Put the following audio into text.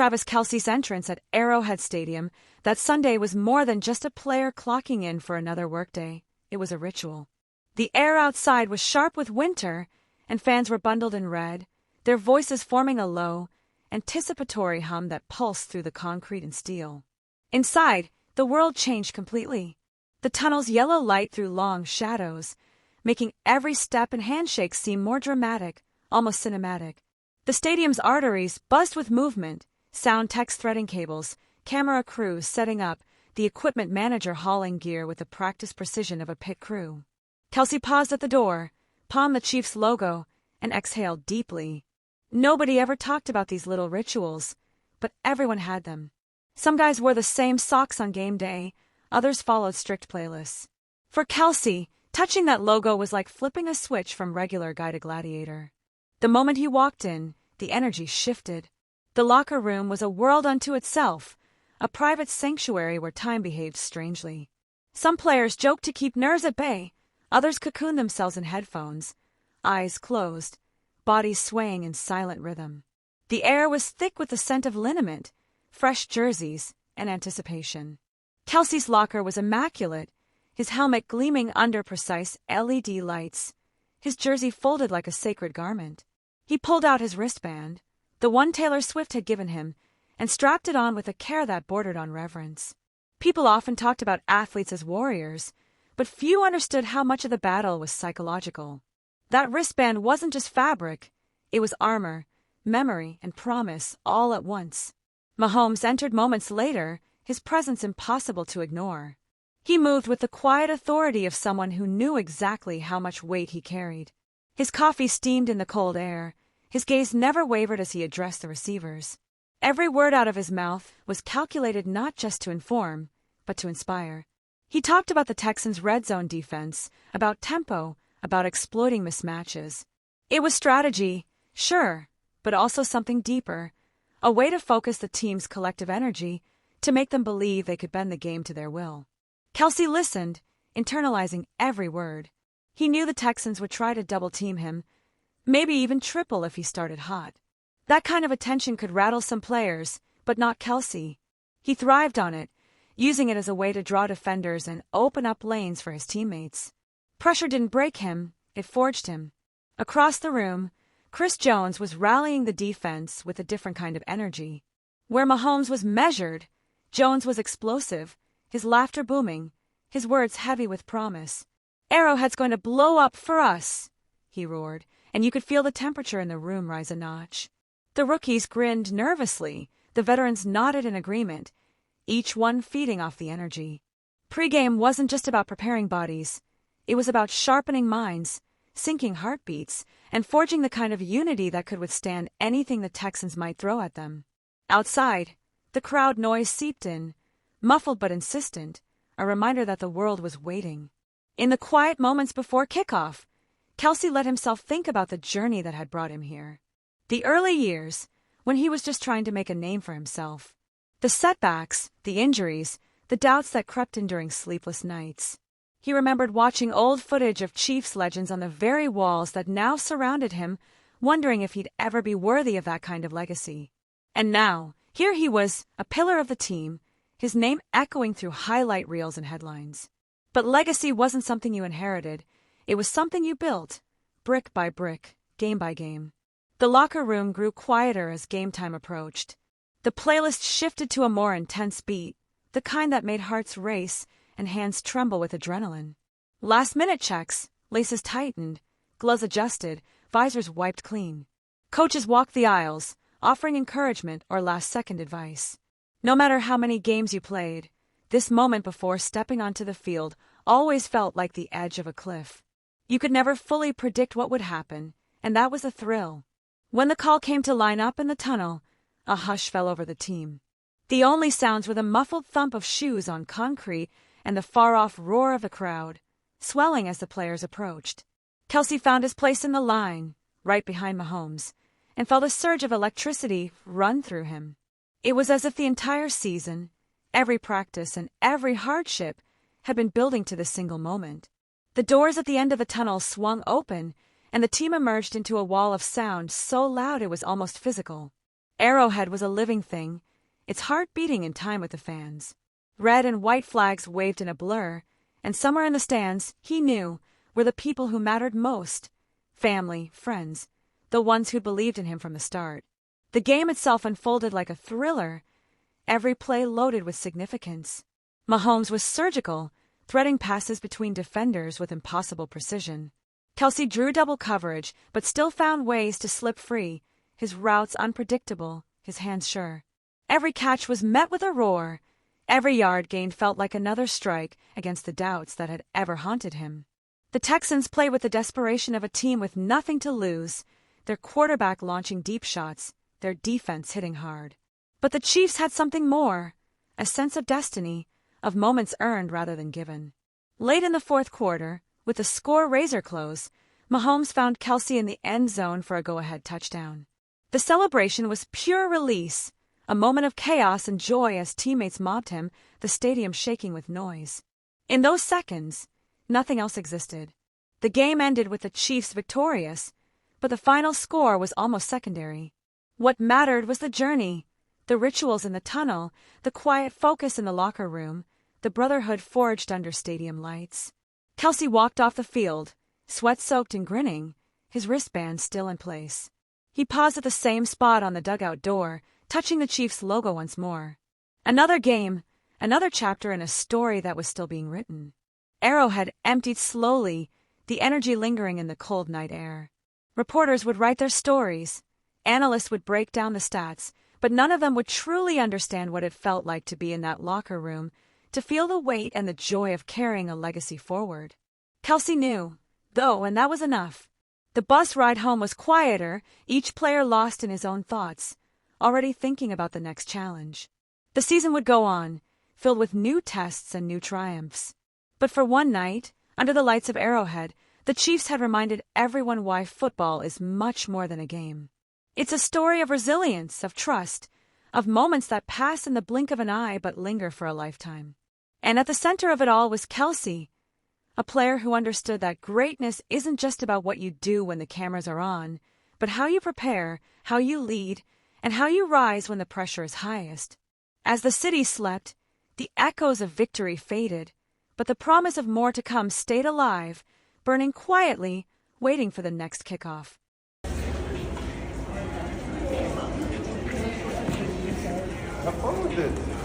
Travis Kelce's entrance at Arrowhead Stadium that Sunday was more than just a player clocking in for another workday. It was a ritual. The air outside was sharp with winter, and fans were bundled in red, their voices forming a low, anticipatory hum that pulsed through the concrete and steel. Inside, the world changed completely. The tunnel's yellow light threw long shadows, making every step and handshake seem more dramatic, almost cinematic. The stadium's arteries buzzed with movement, sound techs threading cables, camera crews setting up, the equipment manager hauling gear with the practiced precision of a pit crew. Kelce paused at the door, palmed the Chiefs' logo, and exhaled deeply. Nobody ever talked about these little rituals, but everyone had them. Some guys wore the same socks on game day, others followed strict playlists. For Kelce, touching that logo was like flipping a switch from regular guy to gladiator. The moment he walked in, the energy shifted. The locker room was a world unto itself, a private sanctuary where time behaved strangely. Some players joked to keep nerves at bay, others cocooned themselves in headphones, eyes closed, bodies swaying in silent rhythm. The air was thick with the scent of liniment, fresh jerseys, and anticipation. Kelce's locker was immaculate, his helmet gleaming under precise LED lights, his jersey folded like a sacred garment. He pulled out his wristband, the one Taylor Swift had given him, and strapped it on with a care that bordered on reverence. People often talked about athletes as warriors, but few understood how much of the battle was psychological. That wristband wasn't just fabric, it was armor, memory, and promise all at once. Mahomes entered moments later, his presence impossible to ignore. He moved with the quiet authority of someone who knew exactly how much weight he carried. His coffee steamed in the cold air, his gaze never wavered as he addressed the receivers. Every word out of his mouth was calculated not just to inform, but to inspire. He talked about the Texans' red zone defense, about tempo, about exploiting mismatches. It was strategy, sure, but also something deeper, a way to focus the team's collective energy, to make them believe they could bend the game to their will. Kelce listened, internalizing every word. He knew the Texans would try to double-team him, maybe even triple if he started hot. That kind of attention could rattle some players, but not Kelce. He thrived on it, using it as a way to draw defenders and open up lanes for his teammates. Pressure didn't break him, it forged him. Across the room, Chris Jones was rallying the defense with a different kind of energy. Where Mahomes was measured, Jones was explosive, his laughter booming, his words heavy with promise. "Arrowhead's going to blow up for us," he roared, and you could feel the temperature in the room rise a notch. The rookies grinned nervously, the veterans nodded in agreement, each one feeding off the energy. Pre-game wasn't just about preparing bodies. It was about sharpening minds, syncing heartbeats, and forging the kind of unity that could withstand anything the Texans might throw at them. Outside, the crowd noise seeped in, muffled but insistent, a reminder that the world was waiting. In the quiet moments before kickoff, Kelce let himself think about the journey that had brought him here. The early years, when he was just trying to make a name for himself. The setbacks, the injuries, the doubts that crept in during sleepless nights. He remembered watching old footage of Chiefs legends on the very walls that now surrounded him, wondering if he'd ever be worthy of that kind of legacy. And now, here he was, a pillar of the team, his name echoing through highlight reels and headlines. But legacy wasn't something you inherited. It was something you built, brick by brick, game by game. The locker room grew quieter as game time approached. The playlist shifted to a more intense beat, the kind that made hearts race and hands tremble with adrenaline. Last-minute checks, laces tightened, gloves adjusted, visors wiped clean. Coaches walked the aisles, offering encouragement or last-second advice. No matter how many games you played, this moment before stepping onto the field always felt like the edge of a cliff. You could never fully predict what would happen, and that was a thrill. When the call came to line up in the tunnel, a hush fell over the team. The only sounds were the muffled thump of shoes on concrete and the far-off roar of the crowd, swelling as the players approached. Kelce found his place in the line, right behind Mahomes, and felt a surge of electricity run through him. It was as if the entire season, every practice and every hardship had been building to this single moment. The doors at the end of the tunnel swung open, and the team emerged into a wall of sound so loud it was almost physical. Arrowhead was a living thing, its heart beating in time with the fans. Red and white flags waved in a blur, and somewhere in the stands, he knew, were the people who mattered most. Family, friends, the ones who believed in him from the start. The game itself unfolded like a thriller, every play loaded with significance. Mahomes was surgical, threading passes between defenders with impossible precision. Kelce drew double coverage, but still found ways to slip free, his routes unpredictable, his hands sure. Every catch was met with a roar. Every yard gained felt like another strike against the doubts that had ever haunted him. The Texans played with the desperation of a team with nothing to lose, their quarterback launching deep shots, their defense hitting hard. But the Chiefs had something more, a sense of destiny, of moments earned rather than given. Late in the fourth quarter, with the score razor close, Mahomes found Kelce in the end zone for a go-ahead touchdown. The celebration was pure release, a moment of chaos and joy as teammates mobbed him, the stadium shaking with noise. In those seconds, nothing else existed. The game ended with the Chiefs victorious, but the final score was almost secondary. What mattered was the journey, the rituals in the tunnel, the quiet focus in the locker room, the brotherhood forged under stadium lights. Kelce walked off the field, sweat-soaked and grinning, his wristband still in place. He paused at the same spot on the dugout door, touching the Chiefs' logo once more. Another game, another chapter in a story that was still being written. Arrowhead emptied slowly, the energy lingering in the cold night air. Reporters would write their stories. Analysts would break down the stats, but none of them would truly understand what it felt like to be in that locker room, to feel the weight and the joy of carrying a legacy forward. Kelce knew, though, and that was enough. The bus ride home was quieter, each player lost in his own thoughts, already thinking about the next challenge. The season would go on, filled with new tests and new triumphs. But for one night, under the lights of Arrowhead, the Chiefs had reminded everyone why football is much more than a game. It's a story of resilience, of trust, of moments that pass in the blink of an eye but linger for a lifetime. And at the center of it all was Kelce, a player who understood that greatness isn't just about what you do when the cameras are on, but how you prepare, how you lead, and how you rise when the pressure is highest. As the city slept, the echoes of victory faded, but the promise of more to come stayed alive, burning quietly, waiting for the next kickoff. Have fun with it.